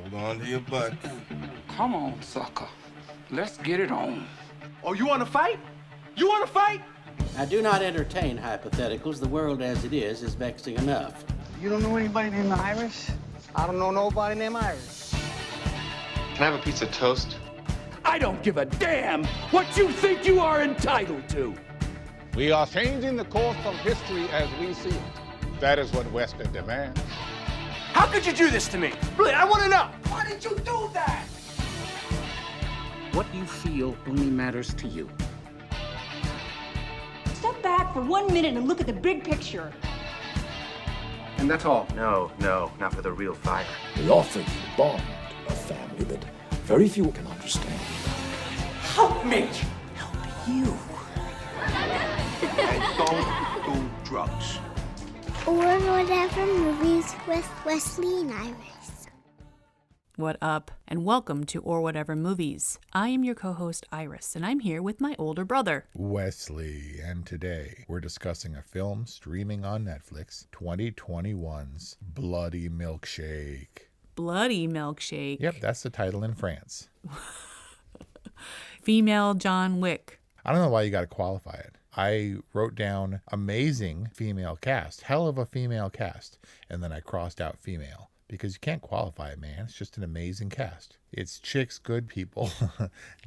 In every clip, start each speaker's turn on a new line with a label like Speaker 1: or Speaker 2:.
Speaker 1: Hold on to your butt.
Speaker 2: Come on, sucker. Let's get it on.
Speaker 3: Oh, you want to fight? You want to fight?
Speaker 4: I do not entertain hypotheticals. The world as it is vexing enough.
Speaker 5: You don't know anybody named Iris? I don't know nobody named Iris.
Speaker 6: Can I have a piece of toast?
Speaker 2: I don't give a damn what you think you are entitled to.
Speaker 7: We are changing the course of history as we see it. That is what Wesley demands.
Speaker 3: How could you do this to me? Really, I want to know.
Speaker 2: Why did you do that?
Speaker 8: What you feel only matters to you.
Speaker 9: Step back for 1 minute and look at the big picture.
Speaker 3: And that's all.
Speaker 6: No, not for the real fire.
Speaker 10: We offer you a bond, a family that very few can understand.
Speaker 3: Help me.
Speaker 2: Help you.
Speaker 3: And don't do drugs.
Speaker 11: Or whatever movies with Wesley and Iris.
Speaker 12: What up, and welcome to Or Whatever Movies. I am your co-host Iris, and I'm here with my older brother,
Speaker 13: Wesley, and today we're discussing a film streaming on Netflix, 2021's Bloody Milkshake.
Speaker 12: Bloody Milkshake.
Speaker 13: Yep, that's the title in France.
Speaker 12: Female John Wick.
Speaker 13: I don't know why you got to qualify it. I wrote down amazing female cast, hell of a female cast, and then I crossed out female. Because you can't qualify it, man. It's just an amazing cast. It's chicks, good people,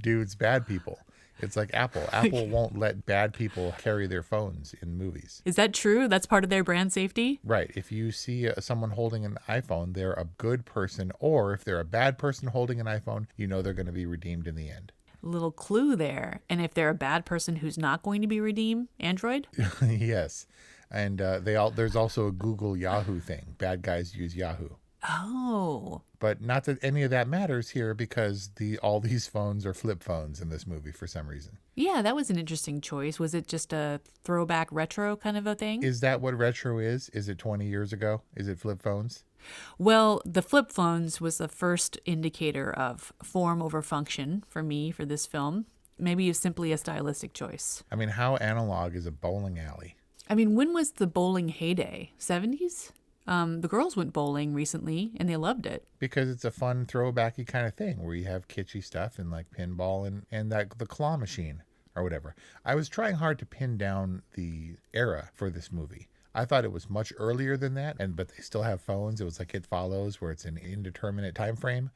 Speaker 13: dudes, bad people. It's like Apple. Apple won't let bad people carry their phones in movies.
Speaker 12: Is that true? That's part of their brand safety?
Speaker 13: Right. If you see someone holding an iPhone, they're a good person. Or if they're a bad person holding an iPhone, you know they're going to be redeemed in the end.
Speaker 12: Little clue there. And if they're a bad person who's not going to be redeemed, Android?
Speaker 13: Yes. And there's also a Google Yahoo thing. Bad guys use Yahoo.
Speaker 12: Oh.
Speaker 13: But not that any of that matters here because all these phones are flip phones in this movie for some reason.
Speaker 12: Yeah, that was an interesting choice. Was it just a throwback retro kind of a thing?
Speaker 13: Is that what retro is? Is it 20 years ago? Is it flip phones?
Speaker 12: Well, the flip phones was the first indicator of form over function for me for this film. Maybe it's simply a stylistic choice.
Speaker 13: I mean, how analog is a bowling alley?
Speaker 12: I mean, when was the bowling heyday? 70s? The girls went bowling recently, and they loved it.
Speaker 13: Because it's a fun throwbacky kind of thing where you have kitschy stuff and like pinball and the claw machine or whatever. I was trying hard to pin down the era for this movie. I thought it was much earlier than that, but they still have phones. It was like It Follows, where it's an indeterminate time frame.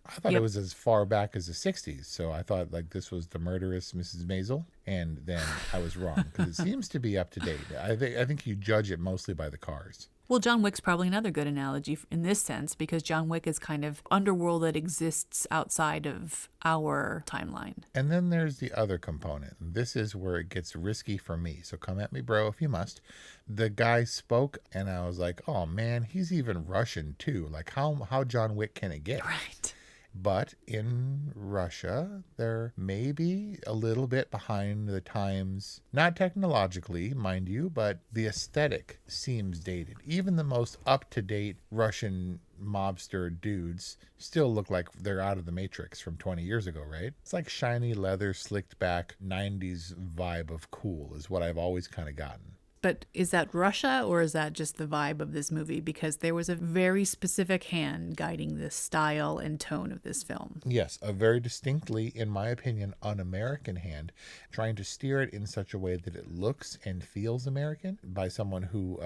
Speaker 13: I thought It was as far back as the 60s, so I thought like this was the murderous Mrs. Maisel, and then I was wrong because it seems to be up to date. I think you judge it mostly by the cars.
Speaker 12: Well, John Wick's probably another good analogy in this sense because John Wick is kind of underworld that exists outside of our timeline.
Speaker 13: And then there's the other component. This is where it gets risky for me. So come at me, bro, if you must. The guy spoke and I was like, oh man, he's even Russian too. Like how John Wick can it get?
Speaker 12: Right.
Speaker 13: But in Russia, they're maybe a little bit behind the times, not technologically, mind you, but the aesthetic seems dated. Even the most up-to-date Russian mobster dudes still look like they're out of the Matrix from 20 years ago, right? It's like shiny leather, slicked back, 90s vibe of cool is what I've always kind of gotten.
Speaker 12: But is that Russia or is that just the vibe of this movie? Because there was a very specific hand guiding the style and tone of this film.
Speaker 13: Yes, a very distinctly, in my opinion, un-American hand, trying to steer it in such a way that it looks and feels American by someone who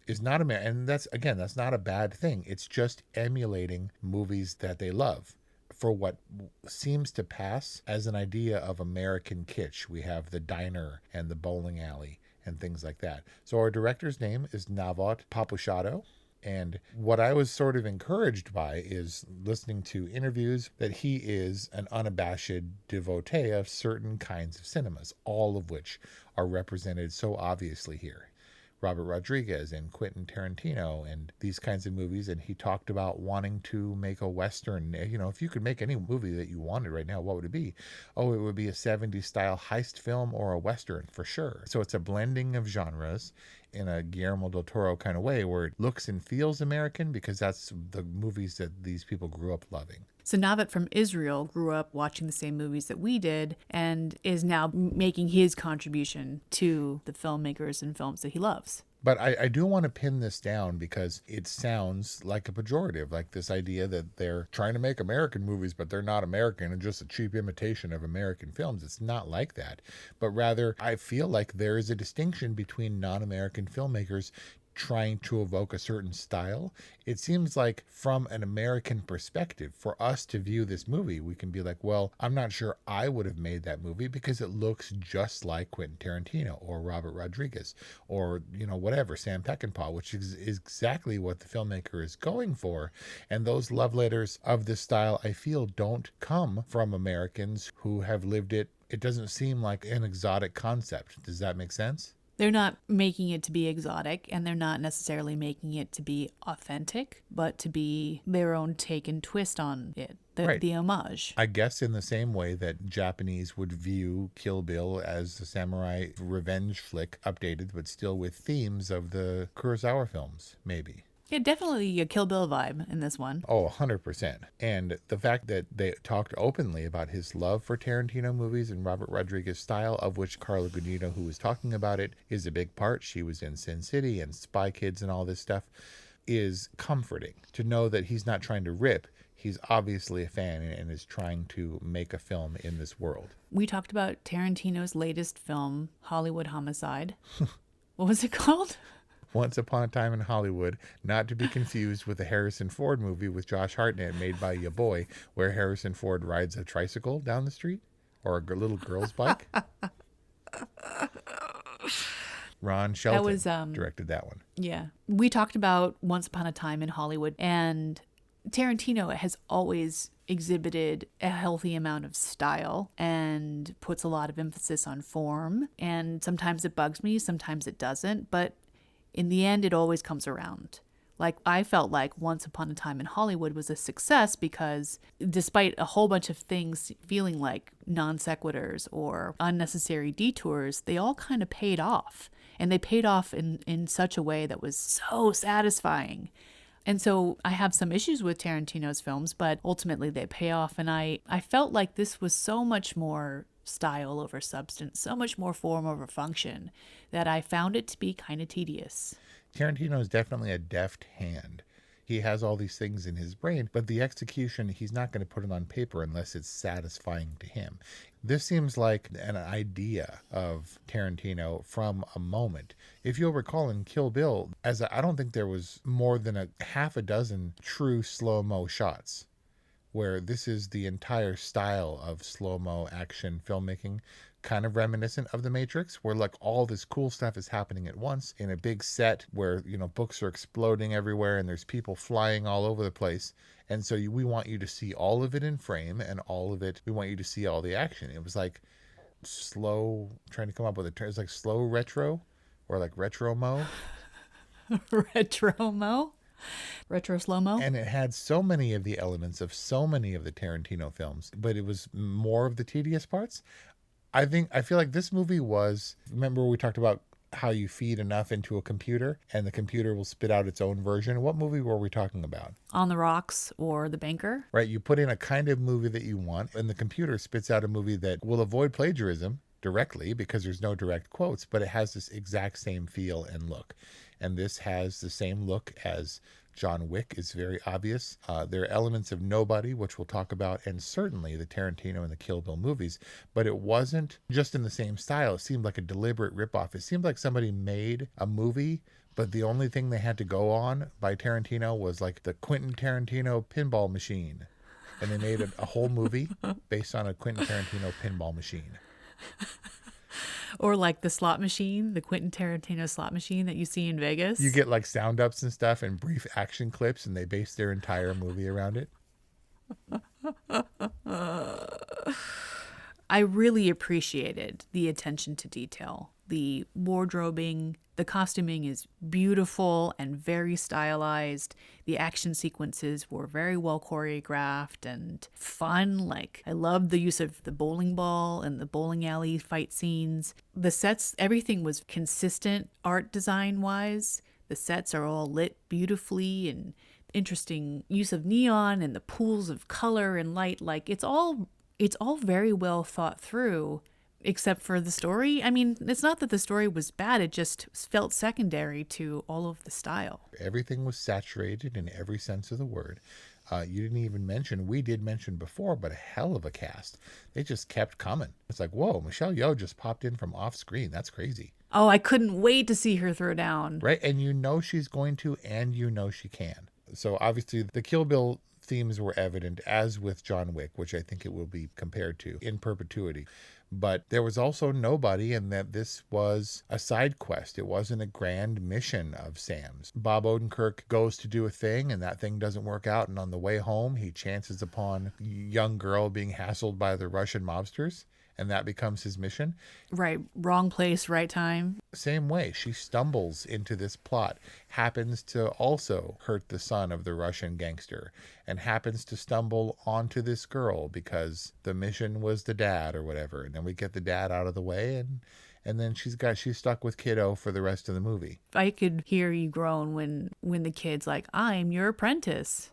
Speaker 13: is not American. And that's not a bad thing. It's just emulating movies that they love. For what seems to pass as an idea of American kitsch. We have the diner and the bowling alley and things like that. So our director's name is Navot Papushado. And what I was sort of encouraged by is listening to interviews that he is an unabashed devotee of certain kinds of cinemas, all of which are represented so obviously here. Robert Rodriguez and Quentin Tarantino and these kinds of movies. And he talked about wanting to make a Western. You know, if you could make any movie that you wanted right now, what would it be? Oh, it would be a 70s style heist film or a Western for sure. So it's a blending of genres in a Guillermo del Toro kind of way where it looks and feels American because that's the movies that these people grew up loving.
Speaker 12: So Navit from Israel grew up watching the same movies that we did and is now making his contribution to the filmmakers and films that he loves.
Speaker 13: But I do want to pin this down because it sounds like a pejorative, like this idea that they're trying to make American movies, but they're not American and just a cheap imitation of American films. It's not like that. But rather, I feel like there is a distinction between non-American filmmakers trying to evoke a certain style. It seems like from an American perspective, for us to view this movie, we can be like, well, I'm not sure I would have made that movie because it looks just like Quentin Tarantino or Robert Rodriguez or, whatever, Sam Peckinpah, which is exactly what the filmmaker is going for. And those love letters of this style, I feel, don't come from Americans who have lived it. It doesn't seem like an exotic concept. Does that make sense?
Speaker 12: They're not making it to be exotic, and they're not necessarily making it to be authentic, but to be their own take and twist on it, the homage.
Speaker 13: I guess in the same way that Japanese would view Kill Bill as the samurai revenge flick, updated, but still with themes of the Kurosawa films, maybe.
Speaker 12: Yeah, definitely a Kill Bill vibe in this one.
Speaker 13: Oh, 100%. And the fact that they talked openly about his love for Tarantino movies and Robert Rodriguez style, of which Carla Gugino, who was talking about it, is a big part. She was in Sin City and Spy Kids and all this stuff, is comforting to know that he's not trying to rip. He's obviously a fan and is trying to make a film in this world.
Speaker 12: We talked about Tarantino's latest film, Hollywood Homicide. What was it called?
Speaker 13: Once Upon a Time in Hollywood, not to be confused with the Harrison Ford movie with Josh Hartnett made by Ya Boy, where Harrison Ford rides a tricycle down the street or a little girl's bike. Ron Shelton directed that one.
Speaker 12: Yeah. We talked about Once Upon a Time in Hollywood, and Tarantino has always exhibited a healthy amount of style and puts a lot of emphasis on form. And sometimes it bugs me, sometimes it doesn't, but in the end, it always comes around. Like, I felt like Once Upon a Time in Hollywood was a success because despite a whole bunch of things feeling like non sequiturs or unnecessary detours, they all kind of paid off. And they paid off in such a way that was so satisfying. And so I have some issues with Tarantino's films, but ultimately they pay off. And I felt like this was so much more style over substance, so much more form over function, that I found it to be kind of tedious.
Speaker 13: Tarantino is definitely a deft hand. He has all these things in his brain, but the execution, he's not going to put it on paper unless it's satisfying to him. This seems like an idea of Tarantino from a moment. If you'll recall in Kill Bill, I don't think there was more than a half a dozen true slow-mo shots, where this is the entire style of slow-mo action filmmaking, kind of reminiscent of The Matrix, where like all this cool stuff is happening at once in a big set where, books are exploding everywhere and there's people flying all over the place. And so we want you to see all of it in frame and all of it, we want you to see all the action. It was like slow, trying to come up with a term. It's like slow retro or like retro-mo.
Speaker 12: Retro-mo? Retro slow-mo?
Speaker 13: And it had so many of the elements of so many of the Tarantino films, but it was more of the tedious parts. I feel like this movie was, remember we talked about how you feed enough into a computer and the computer will spit out its own version. What movie were we talking about?
Speaker 12: On the Rocks or The Banker?
Speaker 13: Right. You put in a kind of movie that you want and the computer spits out a movie that will avoid plagiarism directly because there's no direct quotes, but it has this exact same feel and look. And this has the same look as John Wick is very obvious. There are elements of Nobody, which we'll talk about, and certainly the Tarantino and the Kill Bill movies, but it wasn't just in the same style. It seemed like a deliberate ripoff. It seemed like somebody made a movie, but the only thing they had to go on by Tarantino was like the Quentin Tarantino pinball machine. And they made a whole movie based on a Quentin Tarantino pinball machine.
Speaker 12: Or like the slot machine, the Quentin Tarantino slot machine that you see in Vegas.
Speaker 13: You get like sound ups and stuff and brief action clips, and they base their entire movie around it.
Speaker 12: I really appreciated the attention to detail. The wardrobing, the costuming is beautiful and very stylized. The action sequences were very well choreographed and fun. Like, I loved the use of the bowling ball and the bowling alley fight scenes. The sets, everything was consistent art design wise. The sets are all lit beautifully and interesting use of neon and the pools of color and light. Like, it's all very well thought through. except for the story. I mean, it's not that the story was bad, it just felt secondary to all of the style.
Speaker 13: Everything was saturated in every sense of the word. You didn't even mention, we did mention before, but a hell of a cast. They just kept coming. It's like, whoa, Michelle Yeoh just popped in from off screen. That's crazy.
Speaker 12: Oh, I couldn't wait to see her throw down.
Speaker 13: Right, and you know she's going to, and you know she can. So obviously the Kill Bill themes were evident, as with John Wick, which I think it will be compared to in perpetuity. But there was also nobody, and that this was a side quest. It wasn't a grand mission of Sam's. Bob Odenkirk goes to do a thing, and that thing doesn't work out. And on the way home, he chances upon a young girl being hassled by the Russian mobsters, and that becomes his mission.
Speaker 12: Right. Wrong place, right time.
Speaker 13: Same way, she stumbles into this plot, happens to also hurt the son of the Russian gangster, and happens to stumble onto this girl because the mission was the dad or whatever. And then we get the dad out of the way, and then she's stuck with kiddo for the rest of the movie.
Speaker 12: I could hear you groan when the kid's like, I'm your apprentice.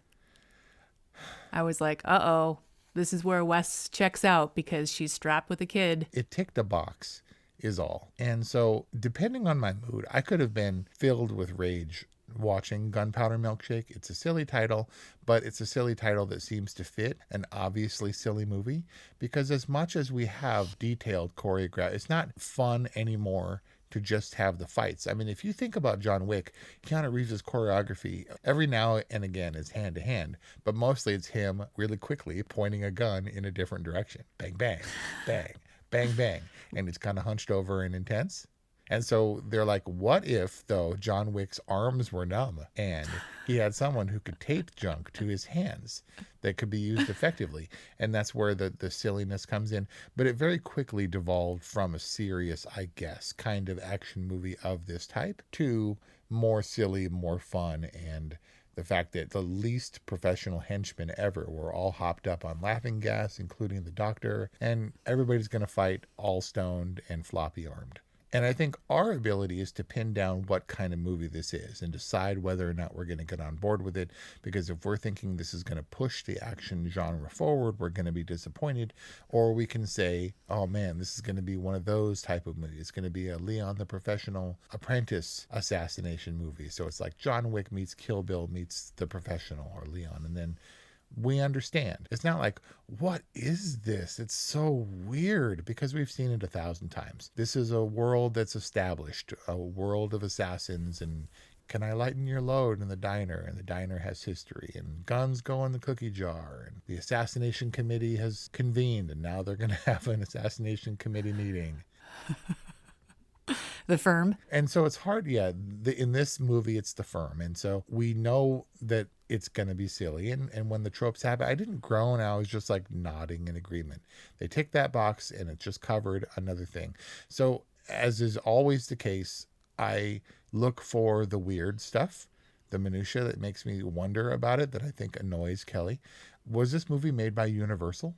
Speaker 12: I was like, uh-oh. This is where Wes checks out because she's strapped with a kid.
Speaker 13: It ticked a box is all. And so depending on my mood, I could have been filled with rage watching Gunpowder Milkshake. It's a silly title, but it's a silly title that seems to fit an obviously silly movie, because as much as we have detailed choreography, it's not fun anymore to just have the fights. I mean, if you think about John Wick, Keanu Reeves' choreography every now and again is hand to hand, but mostly it's him really quickly pointing a gun in a different direction. Bang, bang, bang, bang, bang. And it's kind of hunched over and intense. And so they're like, what if, though, John Wick's arms were numb and he had someone who could tape junk to his hands that could be used effectively? And that's where the silliness comes in. But it very quickly devolved from a serious, I guess, kind of action movie of this type to more silly, more fun, and the fact that the least professional henchmen ever were all hopped up on laughing gas, including the doctor, and everybody's going to fight all stoned and floppy-armed. And I think our ability is to pin down what kind of movie this is and decide whether or not we're going to get on board with it. Because if we're thinking this is going to push the action genre forward, we're going to be disappointed. Or we can say, oh man, this is going to be one of those type of movies. It's going to be a Leon the Professional Apprentice assassination movie. So it's like John Wick meets Kill Bill meets The Professional or Leon. And then we understand. It's not like, what is this? It's so weird, because we've seen it 1,000 times. This is a world that's established, a world of assassins, and can I lighten your load in the diner? And the diner has history, and guns go in the cookie jar, and the assassination committee has convened, and now they're going to have an assassination committee meeting.
Speaker 12: The Firm.
Speaker 13: And so it's hard. Yeah. In this movie, it's The Firm. And so we know that it's going to be silly. And when the tropes happen, I didn't groan. I was just like nodding in agreement. They tick that box and it just covered another thing. So as is always the case, I look for the weird stuff, the minutia that makes me wonder about it, that I think annoys Kelly. Was this movie made by Universal?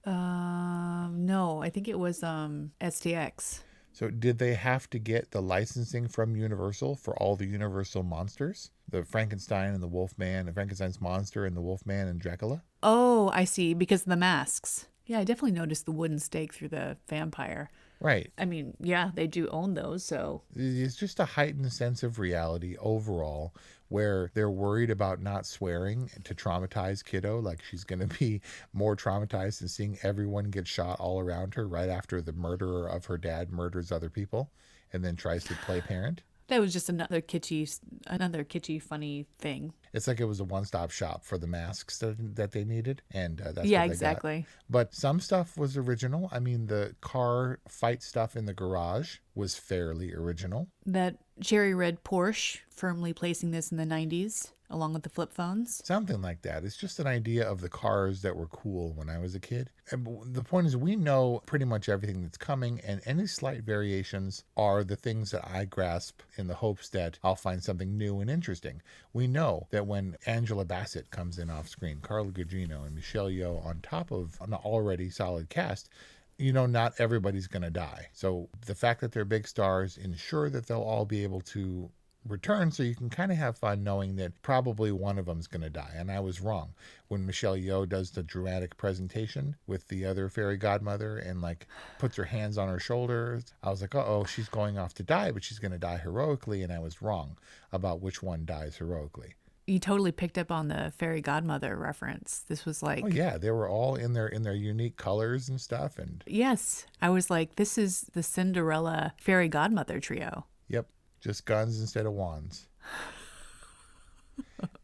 Speaker 12: No, I think it was STX.
Speaker 13: So did they have to get the licensing from Universal for all the Universal monsters? The Frankenstein and the Wolfman, the Frankenstein's monster and the Wolfman and Dracula?
Speaker 12: Oh, I see. Because of the masks. Yeah, I definitely noticed the wooden stake through the vampire.
Speaker 13: Right.
Speaker 12: I mean, yeah, they do own those, so.
Speaker 13: It's just a heightened sense of reality overall, where they're worried about not swearing to traumatize kiddo. Like she's going to be more traumatized than seeing everyone get shot all around her right after the murderer of her dad murders other people and then tries to play parent.
Speaker 12: That was just another kitschy, funny thing.
Speaker 13: It's like it was a one-stop shop for the masks that they needed, and that's
Speaker 12: yeah,
Speaker 13: what they
Speaker 12: exactly.
Speaker 13: got. But some stuff was original. I mean, the car fight stuff in the garage was fairly original.
Speaker 12: That cherry red Porsche, firmly placing this in the 90s, along with the flip phones.
Speaker 13: Something like that. It's just an idea of the cars that were cool when I was a kid. And the point is, we know pretty much everything that's coming, and any slight variations are the things that I grasp in the hopes that I'll find something new and interesting. We know that when Angela Bassett comes in off screen, Carla Gugino and Michelle Yeoh on top of an already solid cast, you know, not everybody's going to die. So the fact that they're big stars ensure that they'll all be able to return, so you can kind of have fun knowing that probably one of them's going to die. And I was wrong. When Michelle Yeoh does the dramatic presentation with the other fairy godmother and like puts her hands on her shoulders, I was like, oh, she's going off to die, but she's going to die heroically. And I was wrong about which one dies heroically.
Speaker 12: You totally picked up on the fairy godmother reference. This was like,
Speaker 13: oh yeah, they were all in their unique colors and stuff. And
Speaker 12: yes, I was like, this is the Cinderella fairy godmother trio.
Speaker 13: Yep, just guns instead of wands.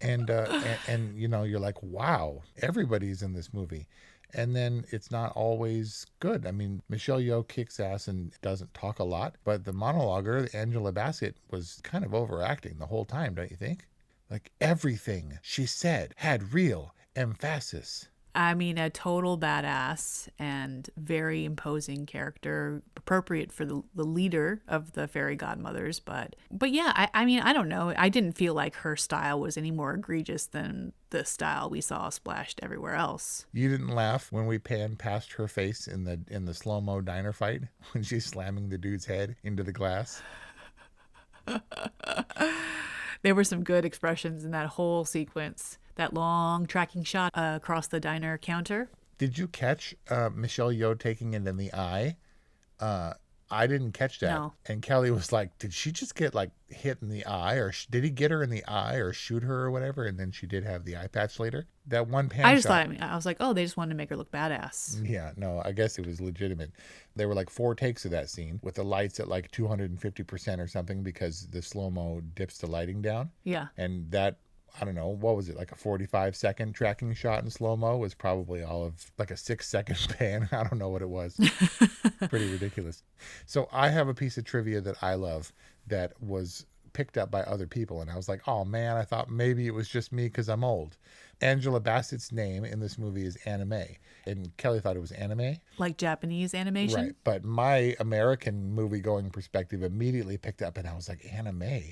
Speaker 13: and you know, you're like, wow, everybody's in this movie. And then it's not always good. I mean, Michelle Yeoh kicks ass and doesn't talk a lot, but the monologuer, Angela Bassett, was kind of overacting the whole time, don't you think? Like everything she said had real emphasis.
Speaker 12: I mean, a total badass and very imposing character, appropriate for the leader of the fairy godmothers. But yeah, I mean, I don't know. I didn't feel like her style was any more egregious than the style we saw splashed everywhere else.
Speaker 13: You didn't laugh when we panned past her face in the slow-mo diner fight when she's slamming the dude's head into the glass?
Speaker 12: There were some good expressions in that whole sequence. That long tracking shot across the diner counter.
Speaker 13: Did you catch Michelle Yeoh taking it in the eye? I didn't catch that.
Speaker 12: No.
Speaker 13: And Kelly was like, did she just get like hit in the eye, or did he get her in the eye or shoot her or whatever? And then she did have the eye patch later. That one pan
Speaker 12: I just
Speaker 13: shot,
Speaker 12: thought, I was like, oh, they just wanted to make her look badass.
Speaker 13: Yeah, no, I guess it was legitimate. There were like 4 takes of that scene with the lights at like 250% or something because the slow-mo dips the lighting down.
Speaker 12: Yeah.
Speaker 13: And that, I don't know, what was it, like a 45-second tracking shot in slow-mo was probably all of like a 6-second pan. I don't know what it was. Pretty ridiculous. So I have a piece of trivia that I love that was picked up by other people. And I was like, oh man, I thought maybe it was just me because I'm old. Angela Bassett's name in this movie is Anime. And Kelly thought it was anime.
Speaker 12: Like Japanese animation?
Speaker 13: Right. But my American movie-going perspective immediately picked up, and I was like, Anime.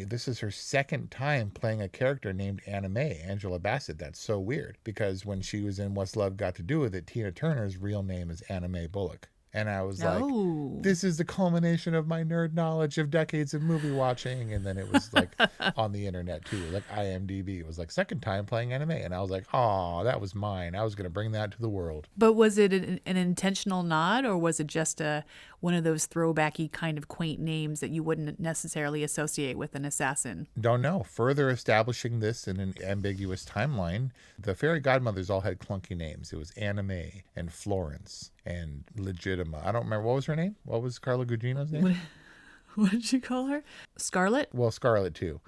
Speaker 13: This is her second time playing a character named Anime, Angela Bassett. That's so weird. Because when she was in What's Love Got to Do With It, Tina Turner's real name is Anime Bullock. And I was like, this is the culmination of my nerd knowledge of decades of movie watching. And then it was like on the internet too, like IMDb. It was like second time playing anime. And I was like, oh, that was mine. I was going to bring that to the world.
Speaker 12: But was it an intentional nod, or was it just one of those throwbacky kind of quaint names that you wouldn't necessarily associate with an assassin?
Speaker 13: Don't know. Further establishing this in an ambiguous timeline, the fairy godmothers all had clunky names. It was Anime and Florence and Legitima. I don't remember. What was her name? What was Carla Gugino's name?
Speaker 12: What did you call her? Scarlet?
Speaker 13: Well, Scarlet too.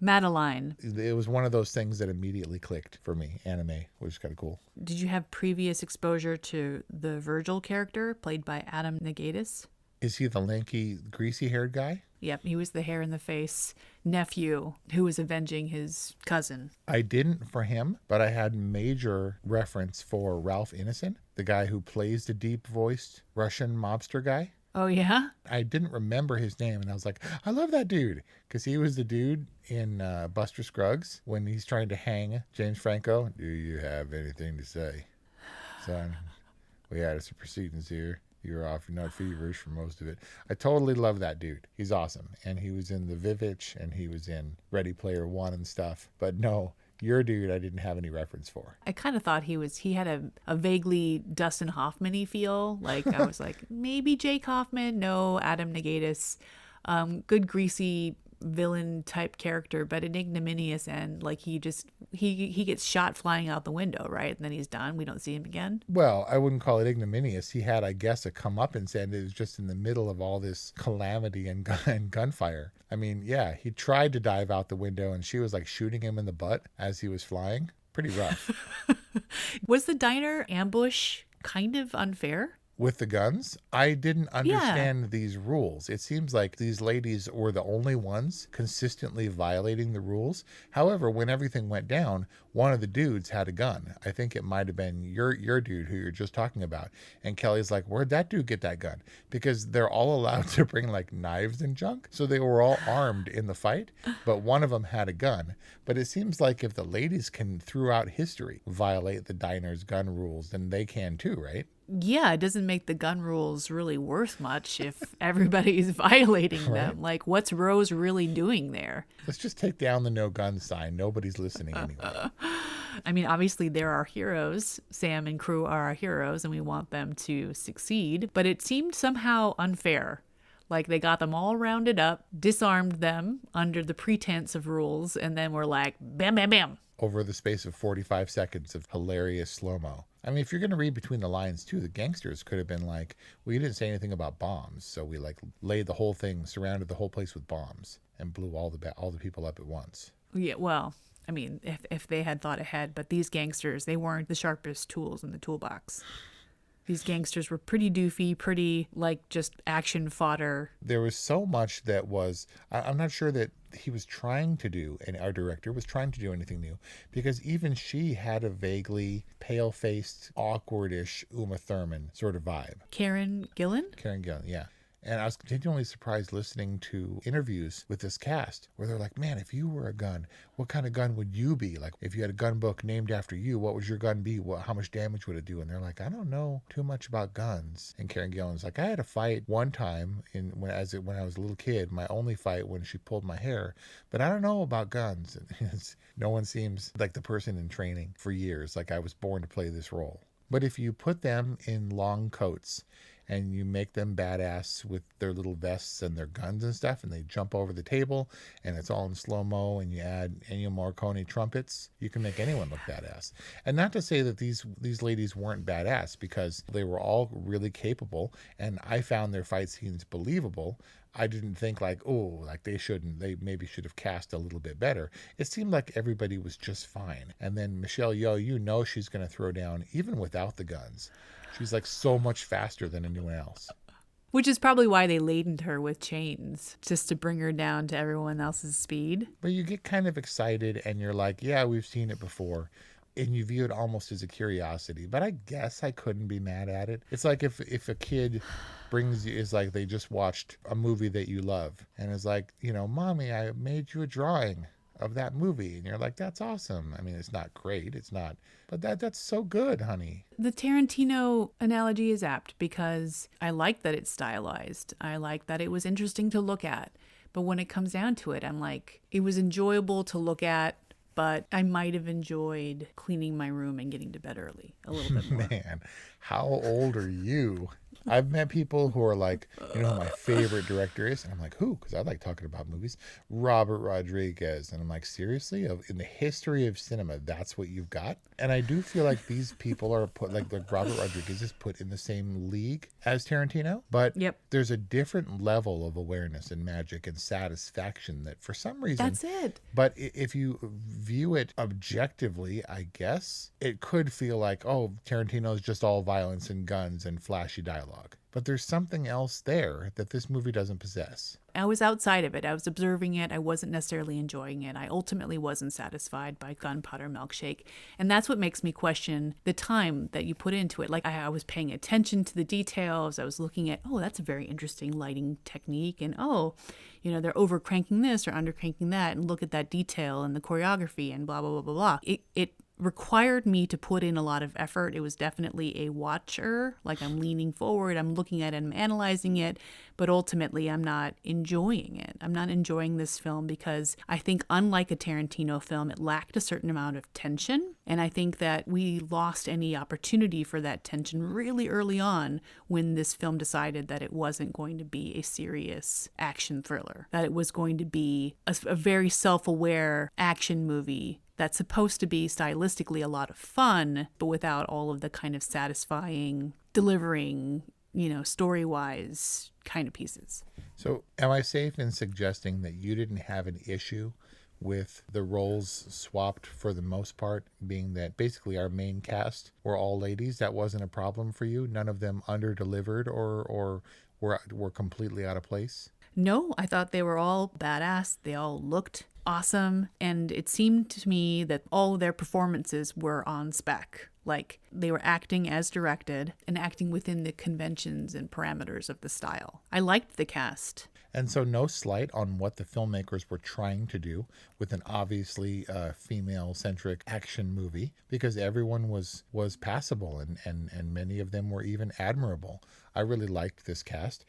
Speaker 12: Madeline.
Speaker 13: It was one of those things that immediately clicked for me. Anime, which is kind of cool.
Speaker 12: Did you have previous exposure to the Virgil character played by Adam Negatis?
Speaker 13: Is he the lanky, greasy-haired guy?
Speaker 12: Yep, he was the hair in the face nephew who was avenging his cousin.
Speaker 13: I didn't for him, but I had major reference for Ralph Ineson, the guy who plays the deep-voiced Russian mobster guy.
Speaker 12: Oh, yeah?
Speaker 13: I didn't remember his name, and I was like, I love that dude, because he was the dude in Buster Scruggs when he's trying to hang James Franco. Do you have anything to say? Son, we had some proceedings here. You're off, you're not feverish for most of it. I totally love that dude. He's awesome. And he was in The Vivitch, and he was in Ready Player One and stuff. But no, your dude I didn't have any reference for.
Speaker 12: I kind of thought he had a vaguely Dustin Hoffman-y feel. Like, I was like, maybe Jake Hoffman. No, Adam Negatis. Good greasy villain type character, but an ignominious, and like he gets shot flying out the window, right? And then he's done. We don't see him again.
Speaker 13: Well, I wouldn't call it ignominious. He had, I guess, a comeuppance, and it was just in the middle of all this calamity and gunfire. I mean, yeah, he tried to dive out the window, and she was like shooting him in the butt as he was flying. Pretty rough.
Speaker 12: Was the diner ambush kind of unfair?
Speaker 13: With the guns, I didn't understand these rules. It seems like these ladies were the only ones consistently violating the rules. However, when everything went down, one of the dudes had a gun. I think it might have been your dude who you're just talking about. And Kelly's like, where'd that dude get that gun? Because they're all allowed to bring like knives and junk. So they were all armed in the fight, but one of them had a gun. But it seems like if the ladies can, throughout history, violate the diner's gun rules, then they can too, right?
Speaker 12: Yeah, it doesn't make the gun rules really worth much if everybody's violating them. Like, what's Rose really doing there?
Speaker 13: Let's just take down the no gun sign. Nobody's listening anyway.
Speaker 12: I mean, obviously, they're our heroes. Sam and crew are our heroes, and we want them to succeed. But it seemed somehow unfair. Like, they got them all rounded up, disarmed them under the pretense of rules, and then were like, bam, bam, bam.
Speaker 13: Over the space of 45 seconds of hilarious slow-mo. I mean, if you're going to read between the lines, too, the gangsters could have been like, well, you didn't say anything about bombs, so we, like, laid the whole thing, surrounded the whole place with bombs, and blew all the people up at once.
Speaker 12: Yeah, well, I mean, if they had thought ahead, but these gangsters, they weren't the sharpest tools in the toolbox. These gangsters were pretty doofy, pretty, like, just action fodder.
Speaker 13: There was so much that was, I'm not sure that he was trying to do, and our director was trying to do anything new, because even she had a vaguely pale-faced, awkwardish Uma Thurman sort of vibe.
Speaker 12: Karen Gillan,
Speaker 13: yeah. And I was continually surprised listening to interviews with this cast where they're like, man, if you were a gun, what kind of gun would you be? Like, if you had a gun book named after you, what would your gun be? How much damage would it do? And they're like, I don't know too much about guns. And Karen Gillan's like, I had a fight one time when I was a little kid, my only fight when she pulled my hair, but I don't know about guns. And no one seems like the person in training for years, like I was born to play this role. But if you put them in long coats and you make them badass with their little vests and their guns and stuff, and they jump over the table, and it's all in slow-mo, and you add Ennio Morricone trumpets, you can make anyone look badass. And not to say that these ladies weren't badass, because they were all really capable, and I found their fight scenes believable. I didn't think like, oh, like they maybe should have cast a little bit better. It seemed like everybody was just fine. And then Michelle Yeoh, she's going to throw down even without the guns. She's like so much faster than anyone else.
Speaker 12: Which is probably why they ladened her with chains, just to bring her down to everyone else's speed.
Speaker 13: But you get kind of excited and you're like, yeah, we've seen it before. And you view it almost as a curiosity. But I guess I couldn't be mad at it. It's like if a kid is like they just watched a movie that you love and is like, Mommy, I made you a drawing of that movie. And you're like, that's awesome. I mean, it's not great. It's not. But that's so good, honey.
Speaker 12: The Tarantino analogy is apt because I like that it's stylized. I like that it was interesting to look at. But when it comes down to it, I'm like, it was enjoyable to look at, but I might have enjoyed cleaning my room and getting to bed early a little bit more.
Speaker 13: Man, how old are you? I've met people who are like, who my favorite director is? And I'm like, who? Because I like talking about movies. Robert Rodriguez. And I'm like, seriously? In the history of cinema, that's what you've got? And I do feel like these people are put, like Robert Rodriguez is put in the same league as Tarantino. But there's a different level of awareness and magic and satisfaction that for some reason.
Speaker 12: That's it.
Speaker 13: But if you view it objectively, I guess, it could feel like, oh, Tarantino's just all violence and guns and flashy dialogue. But there's something else there that this movie doesn't possess.
Speaker 12: I was outside of it. I was observing it. I wasn't necessarily enjoying it. I ultimately wasn't satisfied by Gunpowder Milkshake. And that's what makes me question the time that you put into it. Like I was paying attention to the details. I was looking at, oh, that's a very interesting lighting technique. And they're over cranking this or under cranking that. And look at that detail and the choreography and blah, blah, blah, blah, blah. It required me to put in a lot of effort. It was definitely a watcher, like I'm leaning forward, I'm looking at it, I'm analyzing it, but ultimately I'm not enjoying it. I'm not enjoying this film because I think unlike a Tarantino film, it lacked a certain amount of tension. And I think that we lost any opportunity for that tension really early on when this film decided that it wasn't going to be a serious action thriller, that it was going to be a very self-aware action movie that's supposed to be stylistically a lot of fun, but without all of the kind of satisfying, delivering, story-wise kind of pieces.
Speaker 13: So am I safe in suggesting that you didn't have an issue with the roles swapped for the most part, being that basically our main cast were all ladies? That wasn't a problem for you? None of them under-delivered or were completely out of place?
Speaker 12: No, I thought they were all badass. They all looked awesome. And it seemed to me that all of their performances were on spec. Like they were acting as directed and acting within the conventions and parameters of the style. I liked the cast.
Speaker 13: And so no slight on what the filmmakers were trying to do with an obviously female-centric action movie, because everyone was passable and many of them were even admirable. I really liked this cast,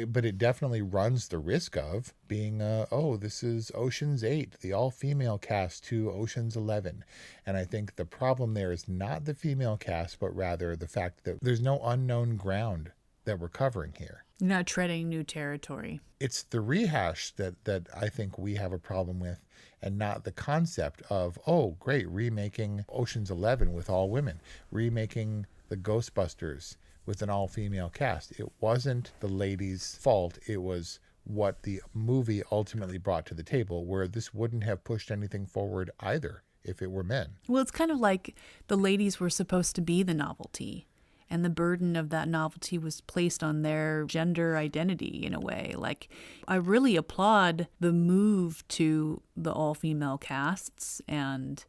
Speaker 13: but it definitely runs the risk of being, this is Ocean's 8, the all-female cast to Ocean's 11. And I think the problem there is not the female cast, but rather the fact that there's no unknown ground that we're covering here.
Speaker 12: Not treading new territory.
Speaker 13: It's the rehash that I think we have a problem with, and not the concept of, oh, great, remaking Ocean's 11 with all women, remaking the Ghostbusters with an all-female cast. It wasn't the ladies' fault. It was what the movie ultimately brought to the table, where this wouldn't have pushed anything forward either if it were men.
Speaker 12: Well, it's kind of like the ladies were supposed to be the novelty, and the burden of that novelty was placed on their gender identity in a way. Like, I really applaud the move to the all-female casts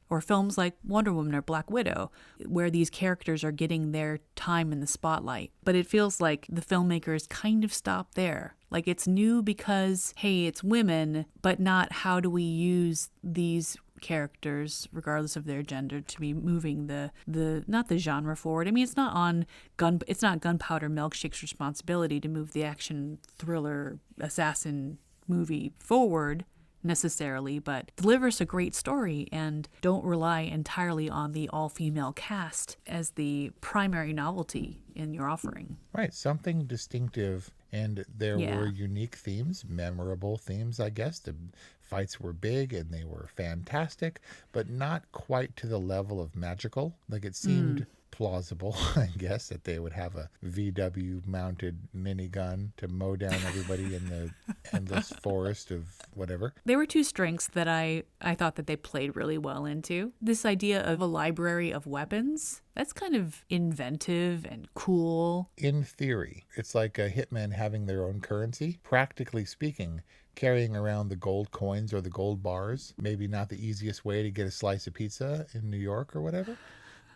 Speaker 12: or films like Wonder Woman or Black Widow, where these characters are getting their time in the spotlight. But it feels like the filmmakers kind of stopped there. Like, it's new because, hey, it's women, but not how do we use these characters, regardless of their gender, to be moving the not the genre forward. I mean, it's not Gunpowder Milkshake's responsibility to move the action thriller assassin movie forward necessarily, but deliver us a great story and don't rely entirely on the all-female cast as the primary novelty in your offering.
Speaker 13: Right, something distinctive, and there were unique themes, memorable themes, I guess. The fights were big and they were fantastic, but not quite to the level of magical. Like, it seemed plausible, I guess, that they would have a VW mounted minigun to mow down everybody in the endless forest of whatever.
Speaker 12: There were two strengths that I thought that they played really well into. This idea of a library of weapons, that's kind of inventive and cool.
Speaker 13: In theory, it's like a hitman having their own currency. Practically speaking, carrying around the gold coins or the gold bars, maybe not the easiest way to get a slice of pizza in New York or whatever.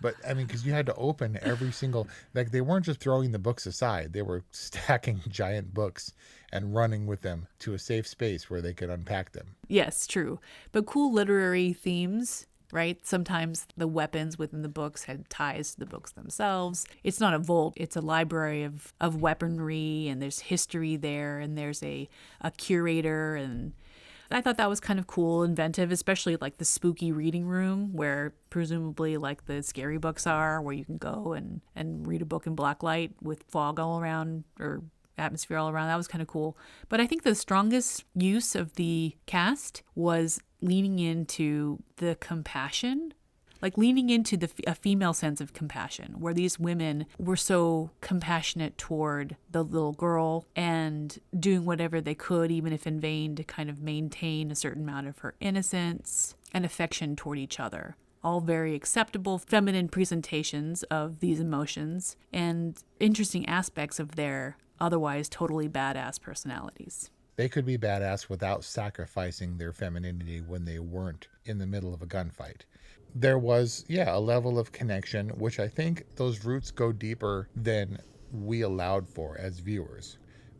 Speaker 13: But, I mean, because you had to open every single, like, they weren't just throwing the books aside. They were stacking giant books and running with them to a safe space where they could unpack them. Yes,
Speaker 12: true. But cool literary themes, right? Sometimes the weapons within the books had ties to the books themselves. It's not a vault. It's a library of weaponry, and there's history there, and there's a curator, and I thought that was kind of cool, inventive, especially like the spooky reading room where presumably like the scary books are, where you can go and read a book in black light with fog all around or atmosphere all around. That was kind of cool. But I think the strongest use of the cast was leaning into the compassion, like leaning into a female sense of compassion, where these women were so compassionate toward the little girl and doing whatever they could, even if in vain, to kind of maintain a certain amount of her innocence and affection toward each other. All very acceptable feminine presentations of these emotions and interesting aspects of their otherwise totally badass personalities.
Speaker 13: They could be badass without sacrificing their femininity when they weren't in the middle of a gunfight. There was, a level of connection, which I think those roots go deeper than we allowed for as viewers.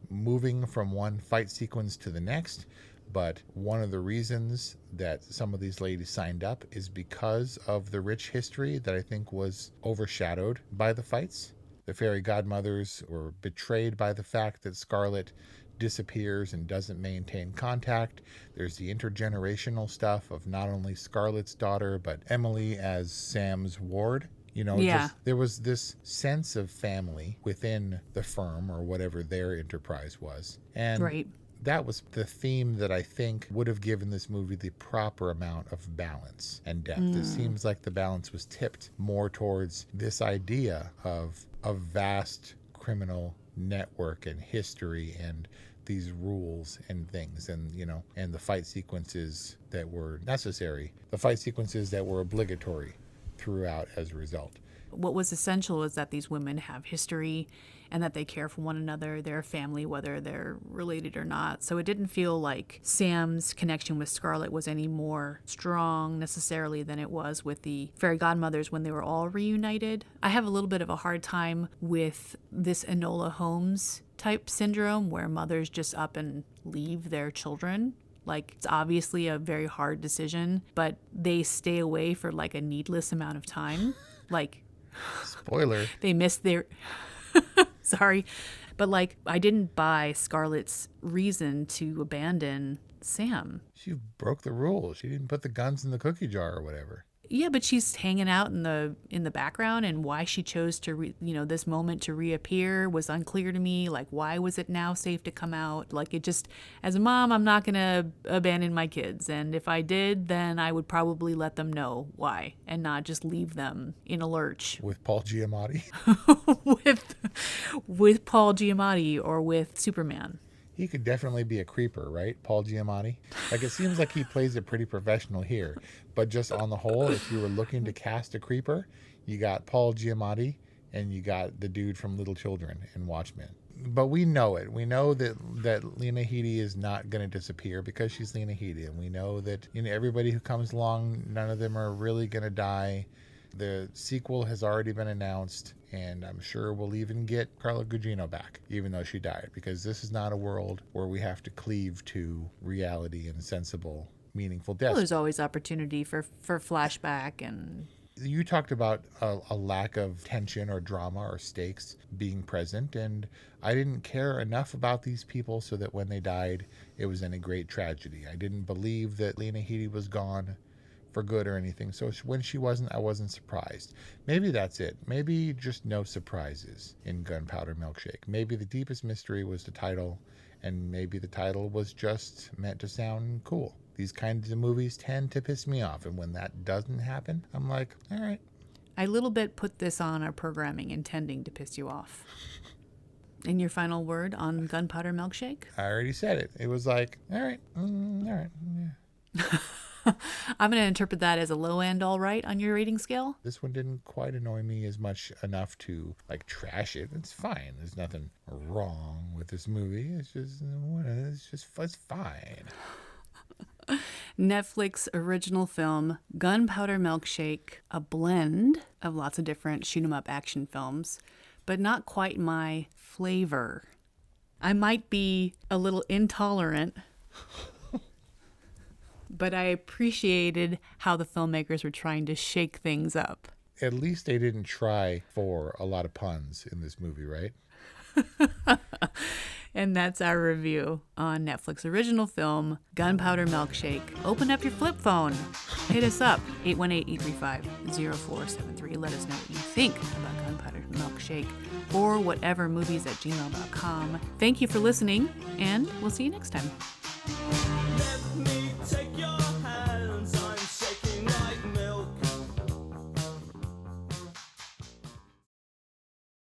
Speaker 13: Moving from one fight sequence to the next, but one of the reasons that some of these ladies signed up is because of the rich history that I think was overshadowed by the fights. The fairy godmothers were betrayed by the fact that Scarlet disappears and doesn't maintain contact. There's the intergenerational stuff of not only Scarlett's daughter, but Emily as Sam's ward. There was this sense of family within the firm or whatever their enterprise was. And that was the theme that I think would have given this movie the proper amount of balance and depth. It seems like the balance was tipped more towards this idea of a vast criminal network and history and these rules and things, and and the fight sequences that were necessary, the fight sequences that were obligatory throughout as a result.
Speaker 12: What was essential is that these women have history and that they care for one another, their family, whether they're related or not. So it didn't feel like Sam's connection with Scarlett was any more strong necessarily than it was with the fairy godmothers when they were all reunited. I have a little bit of a hard time with this Enola Holmes type syndrome where mothers just up and leave their children. Like, it's obviously a very hard decision, but they stay away for like a needless amount of time. Like,
Speaker 13: spoiler.
Speaker 12: They missed their... Sorry. But like, I didn't buy Scarlett's reason to abandon Sam.
Speaker 13: She broke the rules. She didn't put the guns in the cookie jar or whatever.
Speaker 12: Yeah, but she's hanging out in the background, and why she chose to this moment to reappear was unclear to me. Like, why was it now safe to come out? Like, it just, as a mom, I'm not gonna abandon my kids, and if I did, then I would probably let them know why and not just leave them in a lurch.
Speaker 13: With Paul Giamatti.
Speaker 12: with Paul Giamatti or with Superman.
Speaker 13: He could definitely be a creeper, right? Paul Giamatti. Like, it seems like he plays it pretty professional here. But just on the whole, if you were looking to cast a creeper, you got Paul Giamatti and you got the dude from Little Children and Watchmen. But we know it. We know that Lena Headey is not going to disappear because she's Lena Headey. And we know that everybody who comes along, none of them are really going to die. The sequel has already been announced, and I'm sure we'll even get Carla Gugino back, even though she died, because this is not a world where we have to cleave to reality and sensible, meaningful deaths.
Speaker 12: Well, there's always opportunity for flashback. And
Speaker 13: you talked about a lack of tension or drama or stakes being present, and I didn't care enough about these people so that when they died, it was any great tragedy. I didn't believe that Lena Headey was gone for good or anything. So when she wasn't, I wasn't surprised. Maybe that's it. Maybe just no surprises in Gunpowder Milkshake. Maybe the deepest mystery was the title, and maybe the title was just meant to sound cool. These kinds of movies tend to piss me off, and when that doesn't happen, I'm like, all right.
Speaker 12: I little bit put this on our programming intending to piss you off. And your final word on Gunpowder Milkshake?
Speaker 13: I already said it. It was like, all right, yeah.
Speaker 12: I'm going to interpret that as a low end all right on your rating scale.
Speaker 13: This one didn't quite annoy me as much enough to like trash it. It's fine. There's nothing wrong with this movie. It's fine.
Speaker 12: Netflix original film Gunpowder Milkshake, a blend of lots of different shoot 'em up action films, but not quite my flavor. I might be a little intolerant, but I appreciated how the filmmakers were trying to shake things up.
Speaker 13: At least they didn't try for a lot of puns in this movie, right?
Speaker 12: And that's our review on Netflix original film Gunpowder Milkshake. Open up your flip phone. Hit us up, 818-835-0473. Let us know what you think about Gunpowder Milkshake or whatevermovies@gmail.com. Thank you for listening, and we'll see you next time.